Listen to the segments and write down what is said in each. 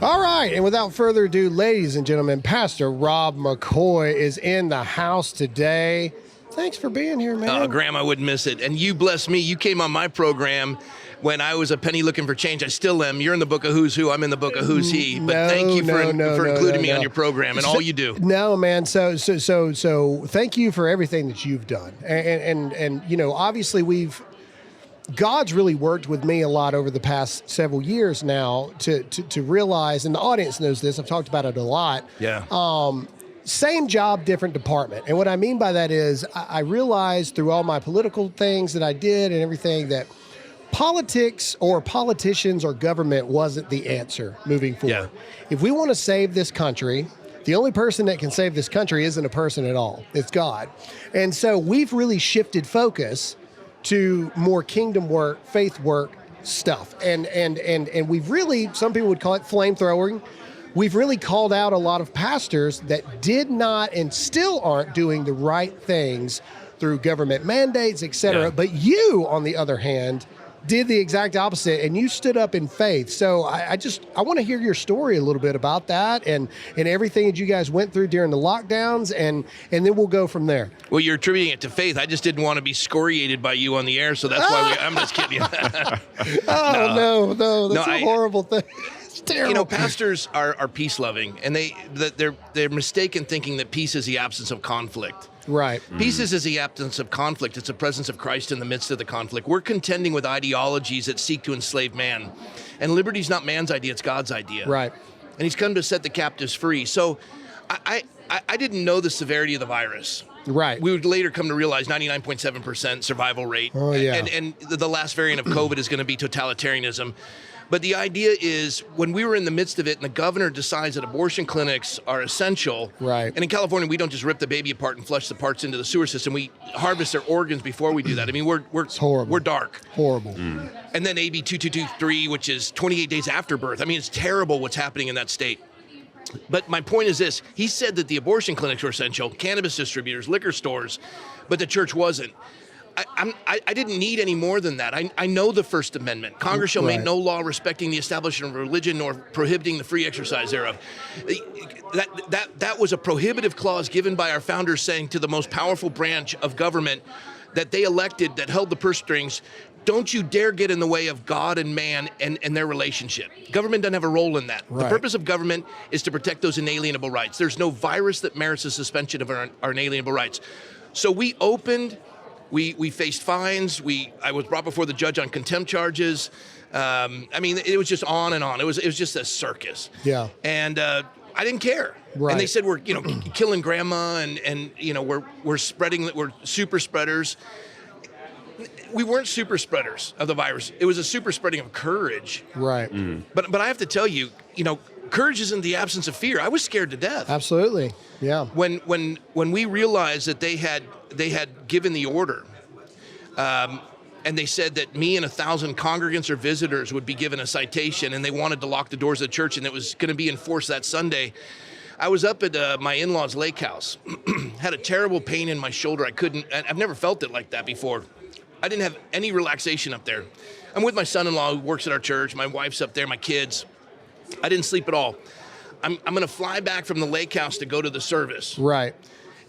All right, and without further ado, ladies and gentlemen, Pastor Rob McCoy is in the house today. Thanks for being here, man. Oh, Graham, I wouldn't miss it. And you bless me. You came on my program when I was a penny looking for change. I still am. You're in the book of Who's Who. I'm in the book of Who's He. But thank you for including me on your program and all you do. No, man. So thank you for everything that you've done. And you know, obviously God's really worked with me a lot over the past several years now to realize, and the audience knows this, I've talked about it a lot. Yeah. Same job, different department. And what I mean by that is I realized through all my political things that I did and everything that politics or politicians or government wasn't the answer moving forward. Yeah. If we want to save this country, the only person that can save this country isn't a person at all. It's God. And so we've really shifted focus to more kingdom work, faith work stuff. And we've really, some people would call it flamethrowing. We've really called out a lot of pastors that did not and still aren't doing the right things through government mandates, et cetera. Yeah. But you, on the other hand, did the exact opposite, and you stood up in faith. So I want to hear your story a little bit about that and everything that you guys went through during the lockdowns, and then we'll go from there. Well, you're attributing it to faith. I just didn't want to be scoriated by you on the air, so that's why I'm just kidding you. No, that's a horrible thing. It's terrible. You know, pastors are peace-loving, and they're mistaken thinking that peace is the absence of conflict. Right. Peace is the absence of conflict. It's the presence of Christ in the midst of the conflict. We're contending with ideologies that seek to enslave man. And liberty's not man's idea, it's God's idea. Right. And he's come to set the captives free. So I didn't know the severity of the virus. Right. We would later come to realize 99.7% survival rate. Oh, yeah. And the last variant of COVID is going to be totalitarianism. But the idea is when we were in the midst of it and the governor decides that abortion clinics are essential. Right. And in California, we don't just rip the baby apart and flush the parts into the sewer system. We harvest their organs before we do that. I mean, it's horrible. We're dark. Horrible. And then AB 2223, which is 28 days after birth. I mean, it's terrible what's happening in that state. But my point is this. He said that the abortion clinics were essential, cannabis distributors, liquor stores, but the church wasn't. I didn't need any more than that. I know the First Amendment. Congress shall make no law respecting the establishment of religion nor prohibiting the free exercise thereof. That was a prohibitive clause given by our founders saying to the most powerful branch of government that they elected that held the purse strings, don't you dare get in the way of God and man and their relationship. Government doesn't have a role in that. Right. The purpose of government is to protect those inalienable rights. There's no virus that merits the suspension of our inalienable rights. So we opened. We faced fines. I was brought before the judge on contempt charges. I mean, it was just on and on. It was just a circus. Yeah. And I didn't care. Right. And they said we're killing grandma and we're spreading. We're super spreaders. We weren't super spreaders of the virus. It was a super spreading of courage. Right. But I have to tell you, courage isn't the absence of fear. I was scared to death. Absolutely. Yeah. When we realized that they had given the order, and they said that me and 1,000 congregants or visitors would be given a citation, and they wanted to lock the doors of the church, and it was going to be enforced that Sunday. I was up at my in-laws' lake house, had a terrible pain in my shoulder. I've never felt it like that before. I didn't have any relaxation up there. I'm with my son-in-law who works at our church. My wife's up there, my kids. I didn't sleep at all. I'm going to fly back from the lake house to go to the service. Right.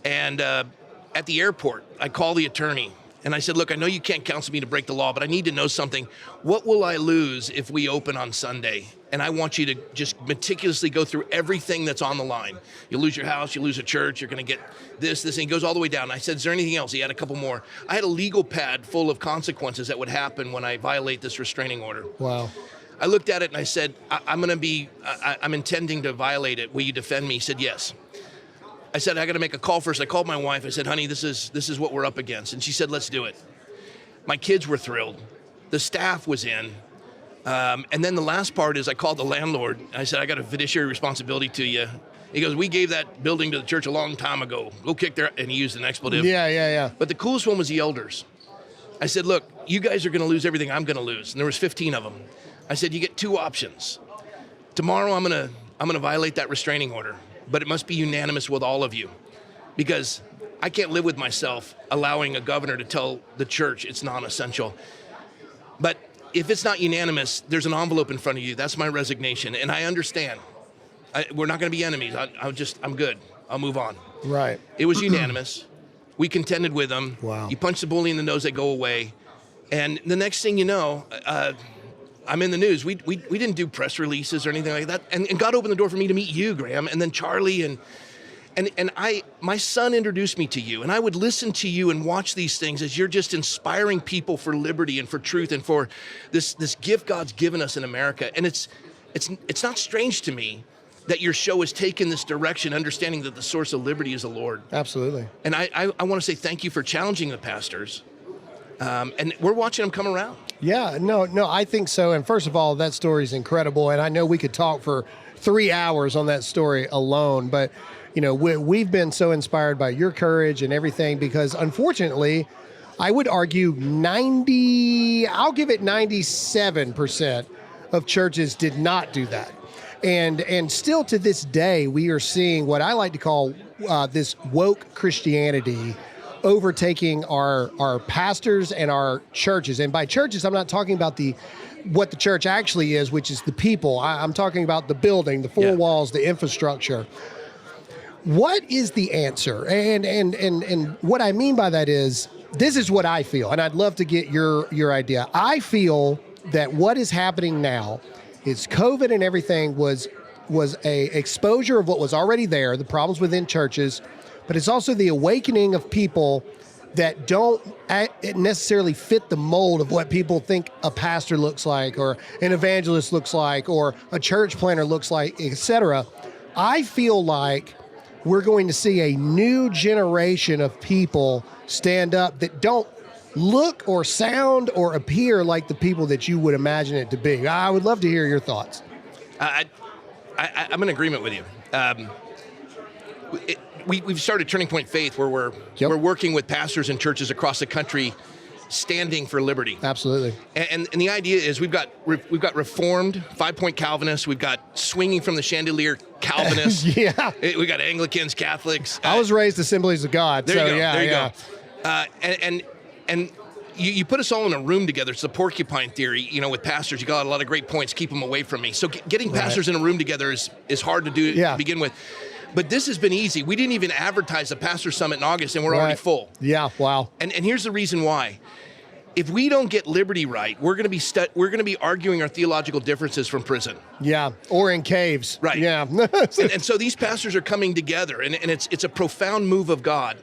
And at the airport, I call the attorney. And I said, look, I know you can't counsel me to break the law, but I need to know something. What will I lose if we open on Sunday? And I want you to just meticulously go through everything that's on the line. You'll lose your house, you lose a church, you're going to get this, and he goes all the way down. And I said, is there anything else? He had a couple more. I had a legal pad full of consequences that would happen when I violate this restraining order. Wow. I looked at it and I said, I'm intending to violate it. Will you defend me? He said, yes. I said, I got to make a call first. I called my wife. I said, honey, this is what we're up against. And she said, let's do it. My kids were thrilled. The staff was in. And then the last part is I called the landlord. I said, I got a fiduciary responsibility to you. He goes, we gave that building to the church a long time ago. Go kick their, and he used an expletive. Yeah. But the coolest one was the elders. I said, look, you guys are going to lose everything I'm going to lose. And there was 15 of them. I said, you get two options. Tomorrow I'm going to violate that restraining order, but it must be unanimous with all of you, because I can't live with myself allowing a governor to tell the church it's non-essential. But if it's not unanimous, there's an envelope in front of you. That's my resignation, and I understand. We're not going to be enemies. I'm good. I'll move on. Right. It was unanimous. We contended with them. Wow. You punch the bully in the nose, they go away. And the next thing you know, I'm in the news. We didn't do press releases or anything like that. And God opened the door for me to meet you, Graham, and then Charlie, and my son introduced me to you, and I would listen to you and watch these things as you're just inspiring people for liberty and for truth and for this gift God's given us in America. And it's not strange to me that your show has taken this direction, understanding that the source of liberty is the Lord. Absolutely. And I want to say thank you for challenging the pastors. And we're watching them come around. Yeah, no, I think so. And first of all, that story is incredible. And I know we could talk for 3 hours on that story alone. But, you know, we've been so inspired by your courage and everything because, unfortunately, I would argue 97% of churches did not do that. And still to this day, we are seeing what I like to call this woke Christianity overtaking our pastors and our churches. And by churches, I'm not talking about what the church actually is, which is the people. I'm talking about the building, the four walls, the infrastructure. What is the answer? And what I mean by that is, this is what I feel, and I'd love to get your idea. I feel that what is happening now is COVID and everything was a exposure of what was already there, the problems within churches, but it's also the awakening of people that don't necessarily fit the mold of what people think a pastor looks like or an evangelist looks like or a church planner looks like, etc. I feel like we're going to see a new generation of people stand up that don't look or sound or appear like the people that you would imagine it to be. I would love to hear your thoughts. I'm in agreement with you. We've started Turning Point Faith, where we're working with pastors and churches across the country, standing for liberty. Absolutely. And the idea is we've got Reformed 5-point Calvinists, we've got swinging from the chandelier Calvinists. Yeah. We got Anglicans, Catholics. I was raised Assemblies of God. There you go. Yeah. And you put us all in a room together. It's the porcupine theory, with pastors. You got a lot of great points. Keep them away from me. So getting pastors in a room together is hard to do to begin with. But this has been easy. We didn't even advertise the Pastor Summit in August, and we're already full. Yeah, wow. And here's the reason why. If we don't get liberty right, we're going to be arguing our theological differences from prison. Yeah, or in caves. Right. Yeah. and so these pastors are coming together, and it's a profound move of God.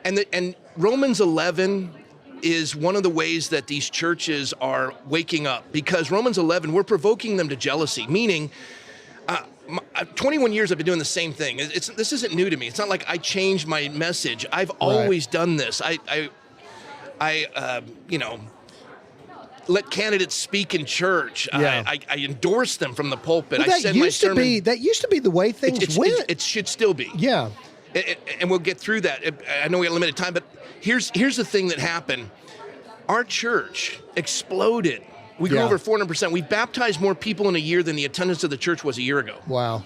And Romans 11 is one of the ways that these churches are waking up, because Romans 11, we're provoking them to jealousy, meaning 21 years I've been doing the same thing. This isn't new to me. It's not like I changed my message. I've always done this. I let candidates speak in church. Yeah. I endorse them from the pulpit. Well, I send my sermon. That used to be the way things went. It should still be. Yeah. And we'll get through that. I know we have limited time, but here's the thing that happened. Our church exploded. We grew over 400%. We baptized more people in a year than the attendance of the church was a year ago. Wow.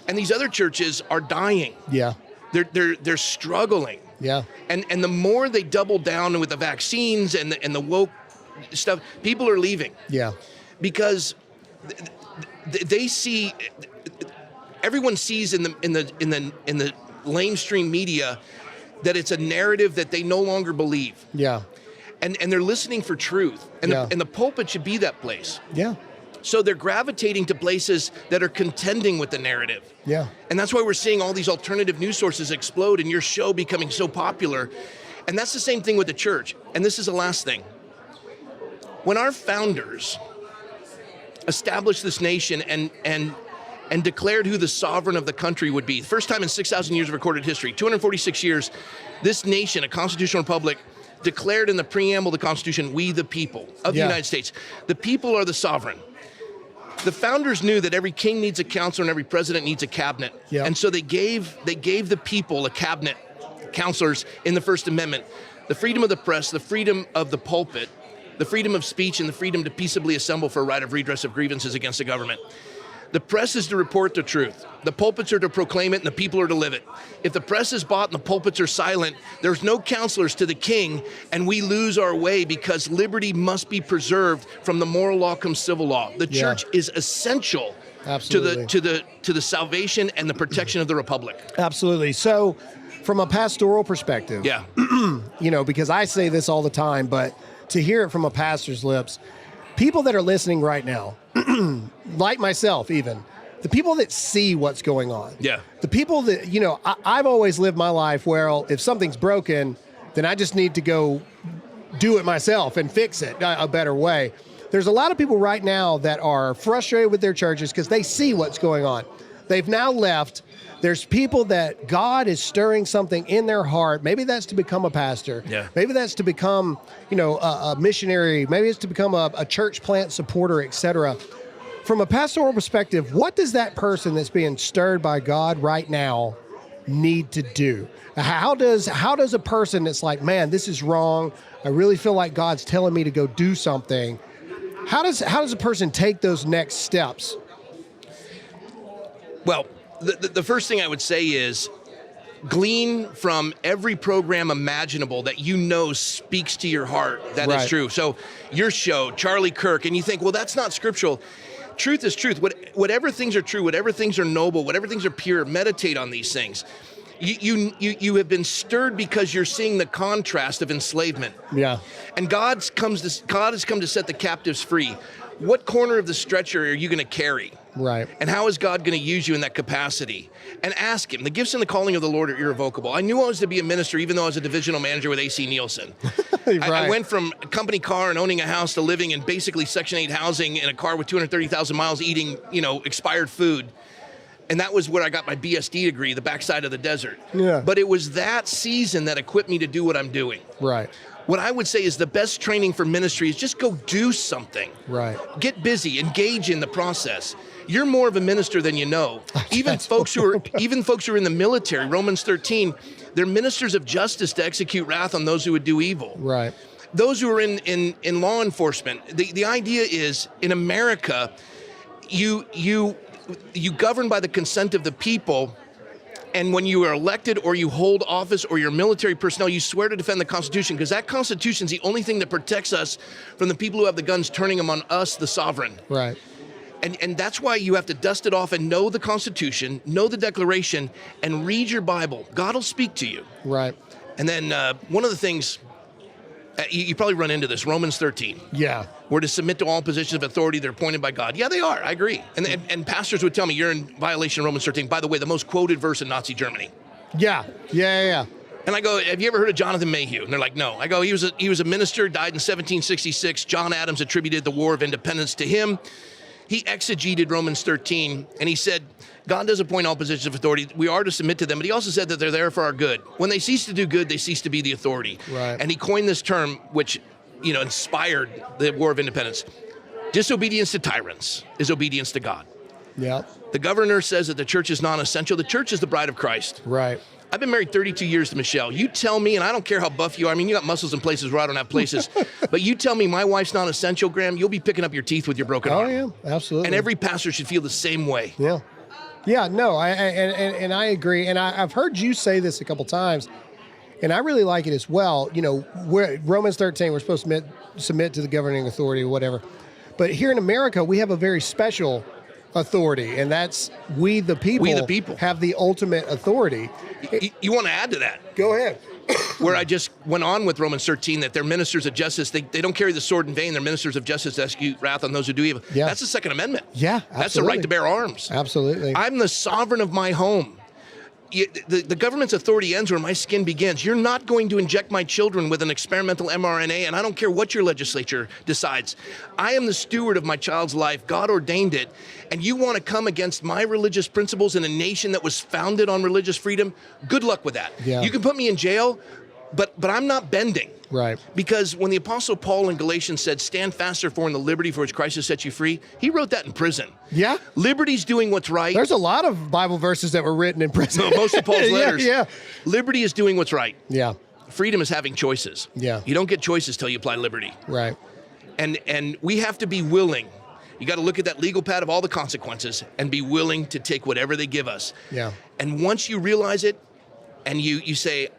And these other churches are dying. Yeah. They're struggling. Yeah. And the more they double down with the vaccines and the woke stuff, people are leaving. Yeah. Because they see, everyone sees in the lamestream media that it's a narrative that they no longer believe. Yeah. And they're listening for truth. And the pulpit should be that place. Yeah. So they're gravitating to places that are contending with the narrative. Yeah. And that's why we're seeing all these alternative news sources explode and your show becoming so popular. And that's the same thing with the church. And this is the last thing. When our founders established this nation and declared who the sovereign of the country would be, first time in 6,000 years of recorded history, 246 years, this nation, a constitutional republic, declared in the preamble of the Constitution, we the people of the United States. The people are the sovereign. The founders knew that every king needs a counselor and every president needs a cabinet. Yeah. And so they gave the people a cabinet, counselors in the First Amendment, the freedom of the press, the freedom of the pulpit, the freedom of speech, and the freedom to peaceably assemble for a right of redress of grievances against the government. The press is to report the truth. The pulpits are to proclaim it, and the people are to live it. If the press is bought and the pulpits are silent, there's no counselors to the king, and we lose our way because liberty must be preserved. From the moral law comes civil law. The church is essential to the salvation and the protection of the republic. Absolutely. So, from a pastoral perspective, because I say this all the time, but to hear it from a pastor's lips, people that are listening right now, like myself even, the people that see what's going on, the people that, I've always lived my life where if something's broken, then I just need to go do it myself and fix it a better way. There's a lot of people right now that are frustrated with their churches because they see what's going on. They've now left. There's people that God is stirring something in their heart. Maybe that's to become a pastor. Maybe that's to become, a missionary. Maybe it's to become a church plant supporter, etc. From a pastoral perspective, what does that person that's being stirred by God right now need to do? How does a person that's like, man, this is wrong, I really feel like God's telling me to go do something, how does a person take those next steps? Well, the first thing I would say is glean from every program imaginable that speaks to your heart. That is true. So your show, Charlie Kirk, and you think, well, that's not scriptural. Truth is truth. Whatever things are true, whatever things are noble, whatever things are pure, meditate on these things. You have been stirred because you're seeing the contrast of enslavement. And God has come to set the captives free. What corner of the stretcher are you going to carry? And how is God going to use you in that capacity? And ask him. The gifts and the calling of the Lord are irrevocable. I knew I was to be a minister even though I was a divisional manager with AC Nielsen. I went from a company car and owning a house to living in basically Section 8 housing in a car with 230,000 miles eating, expired food. And that was where I got my BSD degree, the backside of the desert. But it was that season that equipped me to do what I'm doing. What I would say is the best training for ministry is just go do something. Get busy, engage in the process. You're more of a minister than you know. Even folks who are in the military, Romans 13, they're ministers of justice to execute wrath on those who would do evil. Those who are in law enforcement, the idea is in America, you govern by the consent of the people. And when you are elected or you hold office or you're military personnel, you swear to defend the Constitution because that Constitution is the only thing that protects us from the people who have the guns turning them on us, the sovereign. And that's why you have to dust it off and know the Constitution, know the Declaration, and read your Bible. God will speak to you. And then one of the things, you probably run into this, Romans 13. We're to submit to all positions of authority that are appointed by God. Yeah, they are. I agree. And pastors would tell me, you're in violation of Romans 13. By the way, the most quoted verse in Nazi Germany. And I go, have you ever heard of Jonathan Mayhew? And they're like, no. I go, he was a minister, died in 1766. John Adams attributed the War of Independence to him. He exegeted Romans 13, and he said, God does appoint all positions of authority. We are to submit to them, but he also said that they're there for our good. When they cease to do good, they cease to be the authority. And he coined this term, which inspired the War of Independence. Disobedience to tyrants is obedience to God. The governor says that the church is non-essential. The church is the bride of Christ. I've been married 32 years to Michelle. You tell me, and I don't care how buff you are. I mean, you got muscles in places where I don't have places. But you tell me my wife's not essential, Graham, you'll be picking up your teeth with your broken arm. Oh, yeah, absolutely. And every pastor should feel the same way. No, I agree. And I've heard you say this a couple times, and I really like it as well. Romans 13, we're supposed to submit to the governing authority or whatever. But here in America, we have a very special authority, and that's we the people have the ultimate authority. You want to add to that? Go ahead. Where I just went on with Romans 13, that they're ministers of justice. They don't carry the sword in vain. They're ministers of justice to execute wrath on those who do evil. That's the Second Amendment. That's the right to bear arms. Absolutely. I'm the sovereign of my home. The government's authority ends where my skin begins. You're not going to inject my children with an experimental mRNA, and I don't care what your legislature decides. I am the steward of my child's life. God ordained it. And you want to come against my religious principles in a nation that was founded on religious freedom? Good luck with that. You can put me in jail, but I'm not bending. Because when the Apostle Paul in Galatians said, stand fast therefore in the liberty for which Christ has set you free, he wrote that in prison. Liberty's doing what's right. There's a lot of Bible verses that were written in prison. No, most of Paul's letters. Liberty is doing what's right. Freedom is having choices. You don't get choices till you apply liberty. And we have to be willing You got to look at that legal pad of all the consequences and be willing to take whatever they give us. Yeah. And once you realize it and you say,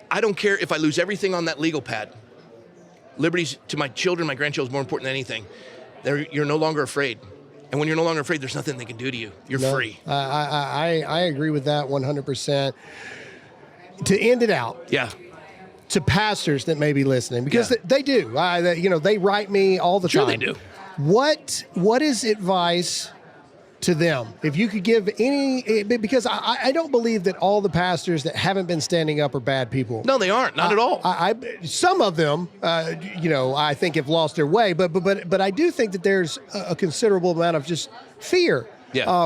I don't care if I lose everything on that legal pad. Liberties to my children, my grandchildren is more important than anything. You're no longer afraid. And when you're no longer afraid, there's nothing they can do to you. You're free. I agree with that 100%. To end it out. Yeah. To pastors that may be listening, because they do. They write me all the time. Sure they do. What is advice to them? If you could give any, because I don't believe that all the pastors that haven't been standing up are bad people. No, they aren't. Not at all. Some of them, I think have lost their way, but I do think that there's a considerable amount of just fear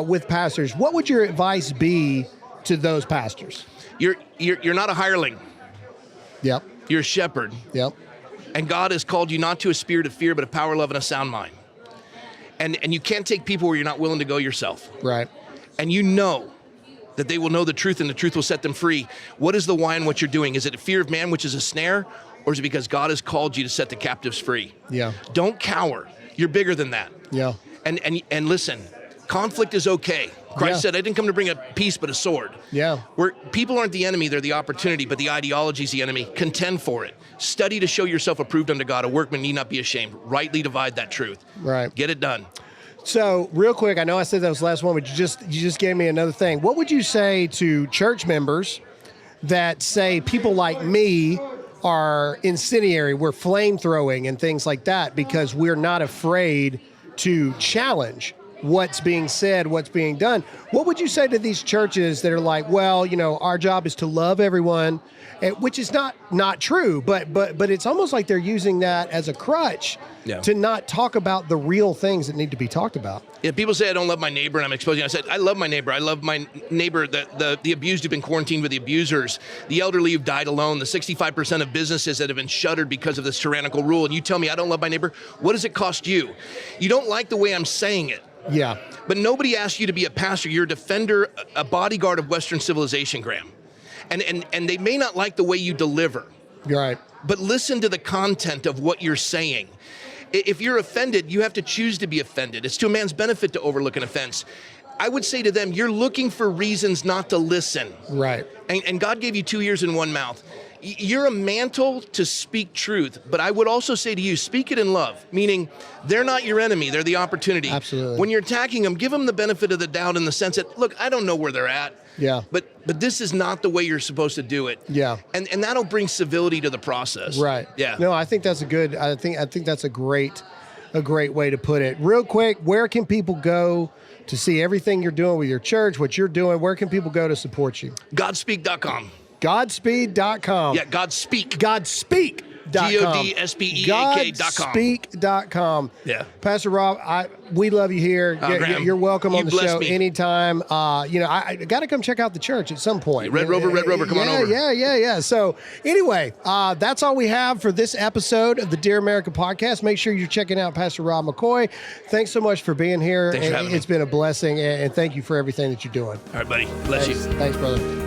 with pastors. What would your advice be to those pastors? You're not a hireling. Yep. You're a shepherd. Yep. And God has called you not to a spirit of fear, but a power, love, and a sound mind. And you can't take people where you're not willing to go yourself. Right. And you know that they will know the truth and the truth will set them free. What is the why in what you're doing? Is it a fear of man, which is a snare? Or is it because God has called you to set the captives free? Yeah. Don't cower. You're bigger than that. Yeah. And listen, conflict is okay. Christ said, I didn't come to bring a peace, but a sword. Yeah. Where people aren't the enemy, they're the opportunity, but the ideology is the enemy. Contend for it. Study to show yourself approved unto God. A workman need not be ashamed. Rightly divide that truth. Right. Get it done. So real quick, I know I said that was the last one, but you just gave me another thing. What would you say to church members that say people like me are incendiary, we're flame throwing and things like that because we're not afraid to challenge what's being said, what's being done? What would you say to these churches that are like, well, our job is to love everyone, which is not true, but it's almost like they're using that as a crutch to not talk about the real things that need to be talked about. Yeah, people say I don't love my neighbor, and I'm exposing. I said I love my neighbor. I love my neighbor, the abused who've been quarantined with the abusers, the elderly who've died alone, the 65% of businesses that have been shuttered because of this tyrannical rule. And you tell me I don't love my neighbor? What does it cost you? You don't like the way I'm saying it. Yeah. But nobody asked you to be a pastor. You're a defender, a bodyguard of Western civilization, Graham. And they may not like the way you deliver. You're right. But listen to the content of what you're saying. If you're offended, you have to choose to be offended. It's to a man's benefit to overlook an offense. I would say to them, you're looking for reasons not to listen. Right. And God gave you 2 ears and one mouth. You're a mantle to speak truth, but I would also say to you, speak it in love, meaning they're not your enemy, they're the opportunity. Absolutely. When you're attacking them, give them the benefit of the doubt in the sense that, look, I don't know where they're at. Yeah. But this is not the way you're supposed to do it. Yeah. And that'll bring civility to the process. Right. Yeah. No, I think that's I think that's a great way to put it. Real quick, where can people go to see everything you're doing with your church, what you're doing? Where can people go to support you? Godspeak.com. Godspeed.com. Yeah, Godspeak. Godspeak.com. GODSPEAK.com. Godspeak.com. Yeah. Pastor Rob, we love you here. You're welcome on the show anytime. I got to come check out the church at some point. Red Rover, come on over. Yeah. So anyway, that's all we have for this episode of the Dear America podcast. Make sure you're checking out Pastor Rob McCoy. Thanks so much for being here. Thanks for having me. It's been a blessing, and thank you for everything that you're doing. All right, buddy. Bless you. Thanks, brother.